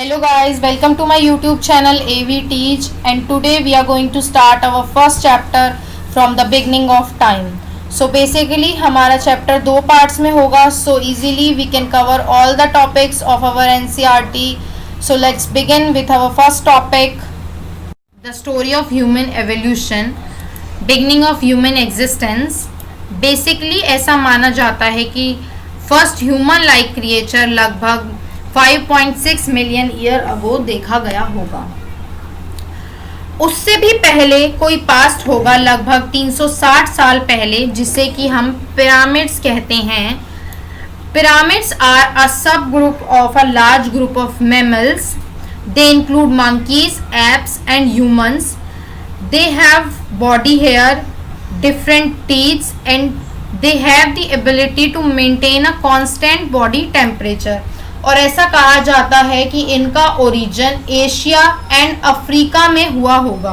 Hello guys, welcome to my YouTube channel AV Teach, and today we are going to start our first chapter from the beginning of time. So basically हमारा chapter दो parts में होगा, so easily we can cover all the topics of our NCERT. So let's begin with our first topic, the story of human evolution, beginning of human existence. Basically ऐसा माना जाता है कि first human like creature लगभग 5.6 million year ago देखा गया होगा। उससे भी पहले कोई पास्ट होगा लगभग 360 साल पहले, जिसे कि हम पिरामिड्स कहते हैं। पिरामिड्स आर अ सब group of a large group of mammals. They include monkeys, apes and humans. They have body hair, different teeth and they have the ability to maintain a constant body temperature. और ऐसा कहा जाता है कि इनका origin Asia and Africa में हुआ होगा।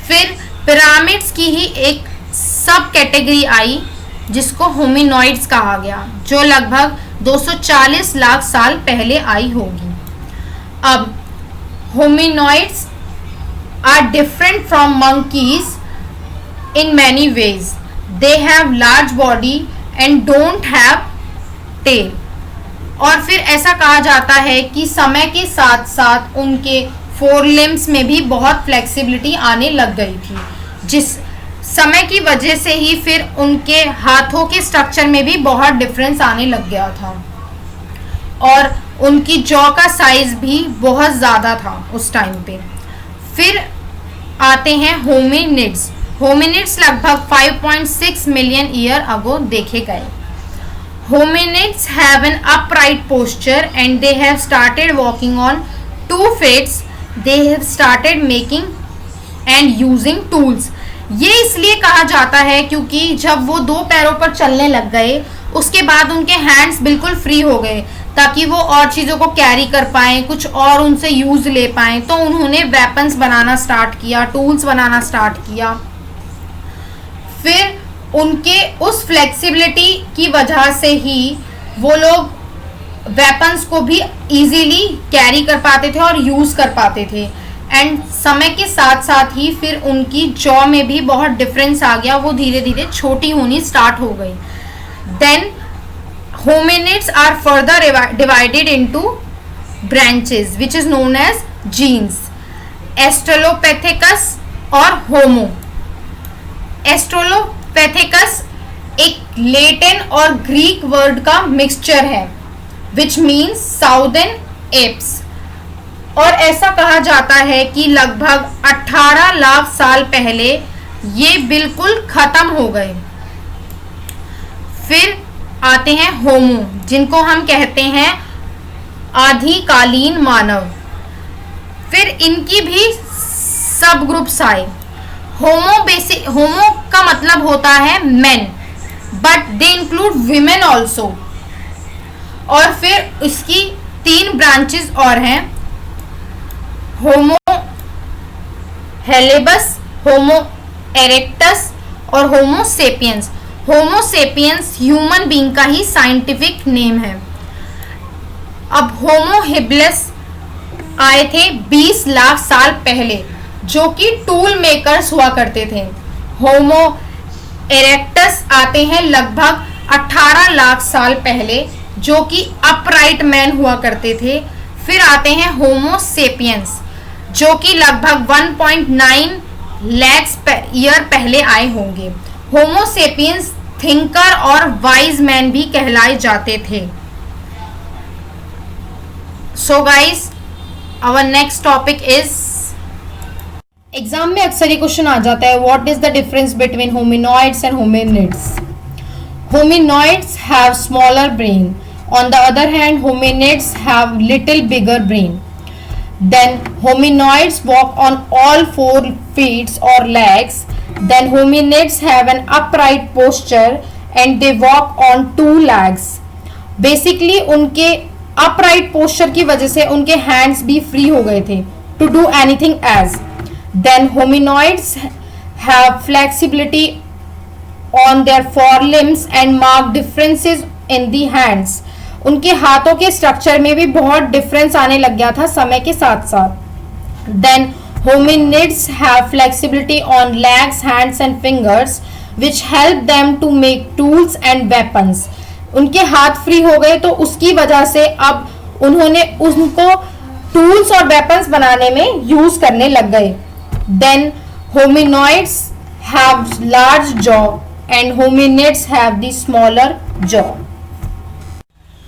फिर पिरामिड्स की ही एक सब कैटेगरी आई जिसको होमिनॉइड्स कहा गया, जो लगभग 240 लाख साल पहले आई होगी। अब hominoids are different from monkeys in many ways. They have large body and don't have tail. और फिर ऐसा कहा जाता है कि समय के साथ साथ उनके फोर लिम्स में भी बहुत फ्लेक्सिबिलिटी आने लग गई थी, जिस समय की वजह से ही फिर उनके हाथों के स्ट्रक्चर में भी बहुत डिफरेंस आने लग गया था और उनकी जॉ का साइज भी बहुत ज़्यादा था उस टाइम पे। फिर आते हैं होमिनिड्स। होमिनिड्स लगभग 5.6 मिलियन ईयर अगो देखे गए। Hominids have an upright posture and they have started walking on 2 feet. They have started making and using tools. ये इसलिए कहा जाता है क्योंकि जब वो 2 पैरों पर चलने लग गए उसके बाद उनके हैंड्स बिल्कुल फ्री हो गए ताकि वो और चीज़ों को कैरी कर पाएँ, कुछ और उनसे यूज़ ले पाएँ। तो उन्होंने वेपन्स बनाना स्टार्ट किया, टूल्स बनाना स्टार्ट किया। फिर उनके उस फ्लेक्सिबिलिटी की वजह से ही वो लोग वेपन्स को भी इजीली कैरी कर पाते थे और यूज़ कर पाते थे। एंड समय के साथ साथ ही फिर उनकी जॉ में भी बहुत डिफरेंस आ गया, वो धीरे धीरे छोटी होनी स्टार्ट हो गई। Then hominids are further divided into branches which is known as genes, Australopithecus और होमो। एस्ट्रोलोपैथिकस एक लेटिन और ग्रीक वर्ड का मिक्सचर है विच मीन्स साउदर्न एप्स, और ऐसा कहा जाता है कि लगभग 18 लाख साल पहले ये बिल्कुल खत्म हो गए। फिर आते हैं होमो, जिनको हम कहते हैं आदिकालीन मानव। फिर इनकी भी सब ग्रुप्स आए। होमो का मतलब होता है man, but they include women also. और फिर इसकी 3 ब्रांचेस और हैं, होमो हेलेबस, होमो इरेक्टस और होमो सेपियंस। होमो सेपियंस ह्यूमन बीइंग का ही साइंटिफिक नेम है। अब होमो हेबिलिस आए थे 20 लाख साल पहले, जो कि टूल मेकर्स हुआ करते थे। होमो इरेक्टस आते हैं लगभग 18 लाख साल पहले, जो कि अपराइट मैन हुआ करते थे। फिर आते हैं होमो सेपियंस, जो कि लगभग 1.9 लाख ईयर पहले आए होंगे। होमो सेपियंस थिंकर और वाइज मैन भी कहलाए जाते थे। So guys, our next topic is, exam में अक्सर ये क्वेश्चन आ जाता है, what is the difference between hominoids and hominids. Hominoids have smaller brain, on the other hand hominids have little bigger brain. Then hominoids walk on all 4 feet और legs. Then hominids have an upright posture and they walk on 2 legs. Basically उनके upright posture की वजह से उनके hands भी free हो गए थे to do anything else. Then hominoids have flexibility on their forelimbs and marked differences in the hands. उनके हाथों के स्ट्रक्चर में भी बहुत डिफरेंस आने लग गया था समय के साथ साथ। Then hominids have flexibility on legs, hands and fingers which help them to make tools and weapons. उनके हाथ फ्री हो गए तो उसकी वजह से अब उन्होंने उनको टूल्स और वेपन्स बनाने में यूज करने लग गए। Then hominoids have large jaw and hominids have the smaller jaw.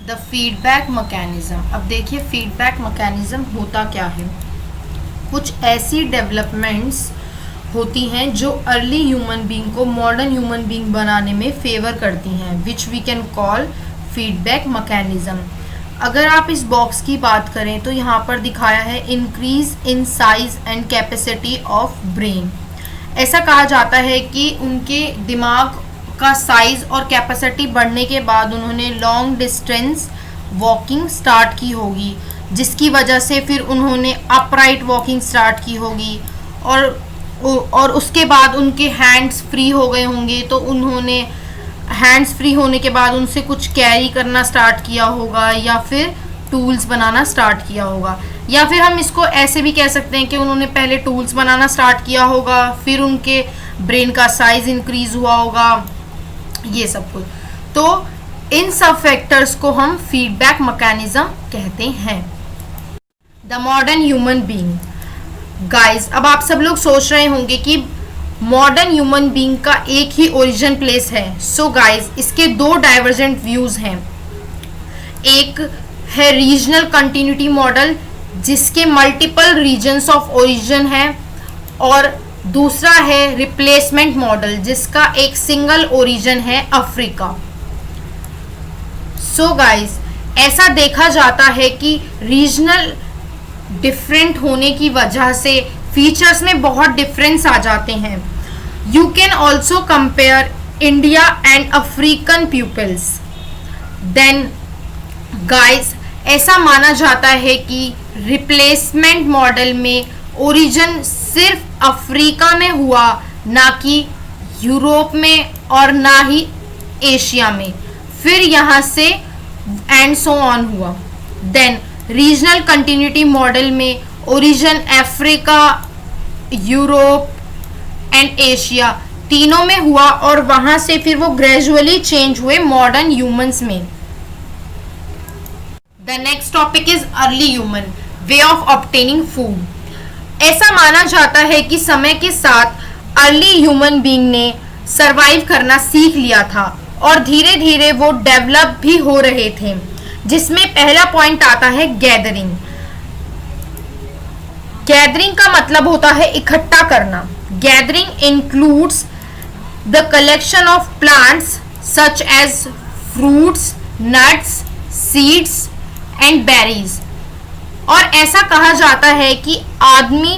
The feedback mechanism. अब देखिए फीडबैक मैकेनिज्म होता क्या है। कुछ ऐसी डेवलपमेंट्स होती हैं जो अर्ली ह्यूमन बीइंग को मॉडर्न ह्यूमन बीइंग बनाने में फेवर करती हैं, which we can call feedback mechanism. अगर आप इस बॉक्स की बात करें तो यहाँ पर दिखाया है increase in size and capacity of brain. ऐसा कहा जाता है कि उनके दिमाग का साइज और कैपेसिटी बढ़ने के बाद उन्होंने लॉन्ग डिस्टेंस वॉकिंग स्टार्ट की होगी, जिसकी वजह से फिर उन्होंने अपराइट वॉकिंग स्टार्ट की होगी और उसके बाद उनके हैंड्स फ्री हो गए होंगे, तो उन्होंने हैंड्स फ्री होने के बाद उनसे कुछ कैरी करना स्टार्ट किया होगा या फिर टूल्स बनाना स्टार्ट किया होगा। या फिर हम इसको ऐसे भी कह सकते हैं कि उन्होंने पहले टूल्स बनाना स्टार्ट किया होगा, फिर उनके ब्रेन का साइज इंक्रीज हुआ होगा, ये सब कुछ। तो इन सब फैक्टर्स को हम फीडबैक मैकेनिज्म कहते हैं। The modern human being. Guys, अब आप सब लोग सोच रहे होंगे कि मॉडर्न ह्यूमन बीइंग का एक ही ओरिजिन प्लेस है। सो गाइज, इसके दो डाइवर्जेंट व्यूज हैं। एक है रीजनल कंटिन्यूटी मॉडल, जिसके मल्टीपल रीजन्स ऑफ ओरिजिन है, और दूसरा है रिप्लेसमेंट मॉडल, जिसका एक सिंगल ओरिजिन है अफ्रीका। सो गाइज, ऐसा देखा जाता है कि रीजनल डिफरेंट होने की वजह से फीचर्स में बहुत डिफरेंस आ जाते हैं। You can also compare India and African peoples. Then guys, ऐसा माना जाता है कि रिप्लेसमेंट मॉडल में ओरिजिन सिर्फ अफ्रीका में हुआ, ना कि यूरोप में और ना ही एशिया में, फिर यहाँ से एंड सो ऑन हुआ। देन रीजनल कंटिन्यूटी मॉडल में origin Africa, Europe and Asia तीनों में हुआ और वहां से फिर वो ग्रेजुअली चेंज हुए मॉडर्न ह्यूमंस में। The next topic is early human way of obtaining food. ऐसा माना जाता है कि समय के साथ अर्ली ह्यूमन बीइंग ने सरवाइव करना सीख लिया था और धीरे धीरे वो डेवलप भी हो रहे थे, जिसमें पहला पॉइंट आता है गैदरिंग। गैदरिंग का मतलब होता है इकट्ठा करना। Gathering includes the collection of plants such as fruits, nuts, seeds and berries. और ऐसा कहा जाता है कि आदमी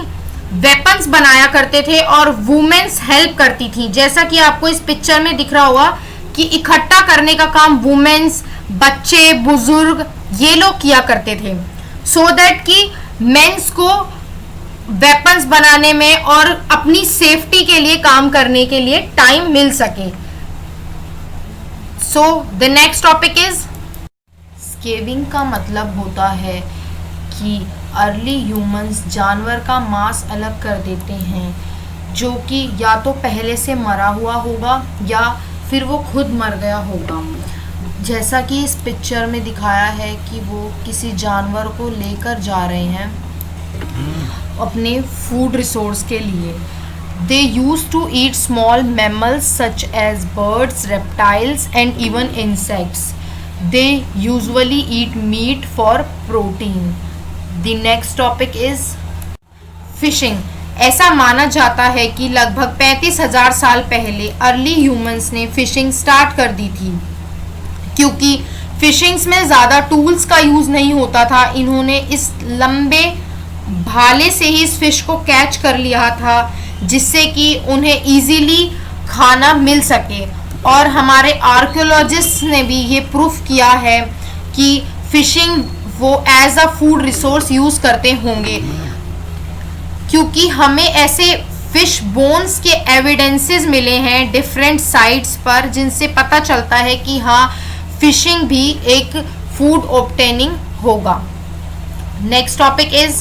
वेपन्स बनाया करते थे और वुमेन्स हेल्प करती थी, जैसा कि आपको इस पिक्चर में दिख रहा होगा कि इकट्ठा करने का काम वुमेन्स, बच्चे, बुजुर्ग, ये लोग किया करते थे, सो दैट कि मेंस को वेपन्स बनाने में और अपनी सेफ्टी के लिए काम करने के लिए टाइम मिल सके। So the next topic is scavenging. का मतलब होता है कि अर्ली ह्यूमंस जानवर का मांस अलग कर देते हैं, जो कि या तो पहले से मरा हुआ होगा या फिर वो खुद मर गया होगा। जैसा कि इस पिक्चर में दिखाया है कि वो किसी जानवर को लेकर जा रहे हैं अपने फूड रिसोर्स के लिए। They use to eat small mammals such as birds, reptiles and even insects. They usually eat meat for protein. The next topic is fishing. ऐसा माना जाता है कि लगभग 35,000 साल पहले अर्ली ह्यूमंस ने फिशिंग स्टार्ट कर दी थी। क्योंकि फिशिंग्स में ज़्यादा टूल्स का यूज़ नहीं होता था, इन्होंने इस लंबे भाले से ही इस फिश को कैच कर लिया था, जिससे कि उन्हें इजीली खाना मिल सके। और हमारे आर्कियोलॉजिस्ट ने भी ये प्रूफ किया है कि फिशिंग वो as a food resource use करते होंगे, क्योंकि हमें ऐसे फिश बोन्स के एविडेंसेस मिले हैं डिफरेंट साइट्स पर, जिनसे पता चलता है कि हाँ, फिशिंग भी एक फूड ऑब्टेनिंग होगा। Next topic is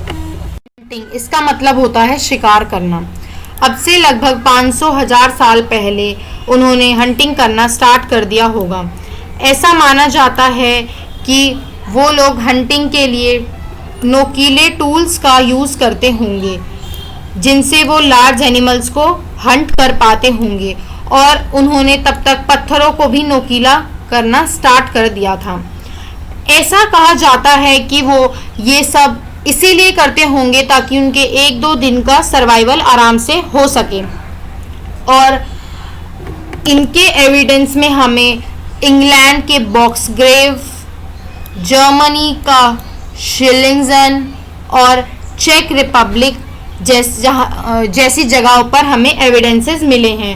hunting. इसका मतलब होता है शिकार करना। अब से लगभग 500,000 साल पहले उन्होंने हंटिंग करना स्टार्ट कर दिया होगा। ऐसा माना जाता है कि वो लोग हंटिंग के लिए नोकीले टूल्स का यूज़ करते होंगे जिनसे वो लार्ज एनिमल्स को हंट कर पाते होंगे, और उन्होंने तब तक पत्थरों को भी नोकीला करना स्टार्ट कर दिया था। ऐसा कहा जाता है कि वो ये सब इसीलिए करते होंगे ताकि उनके 1-2 दिन का सर्वाइवल आराम से हो सके। और इनके एविडेंस में हमें इंग्लैंड के बॉक्स ग्रेव, जर्मनी का शिलिंगजन और चेक रिपब्लिक जैसी जगहों पर हमें एविडेंसेस मिले हैं,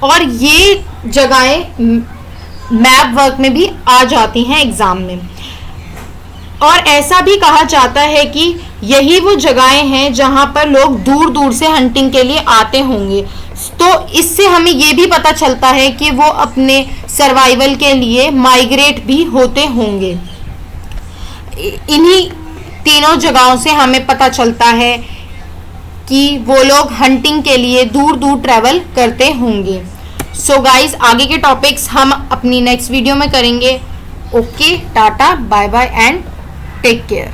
और ये जगहें मैप वर्क में भी आ जाती हैं एग्ज़ाम में। और ऐसा भी कहा जाता है कि यही वो जगहें हैं जहाँ पर लोग दूर दूर से हंटिंग के लिए आते होंगे। तो इससे हमें ये भी पता चलता है कि वो अपने सर्वाइवल के लिए माइग्रेट भी होते होंगे। इन्हीं तीनों जगहों से हमें पता चलता है कि वो लोग हंटिंग के लिए दूर दूर ट्रैवल करते होंगे। सो गाइज, आगे के टॉपिक्स हम अपनी नेक्स्ट वीडियो में करेंगे। Okay, tata, bye bye and take care.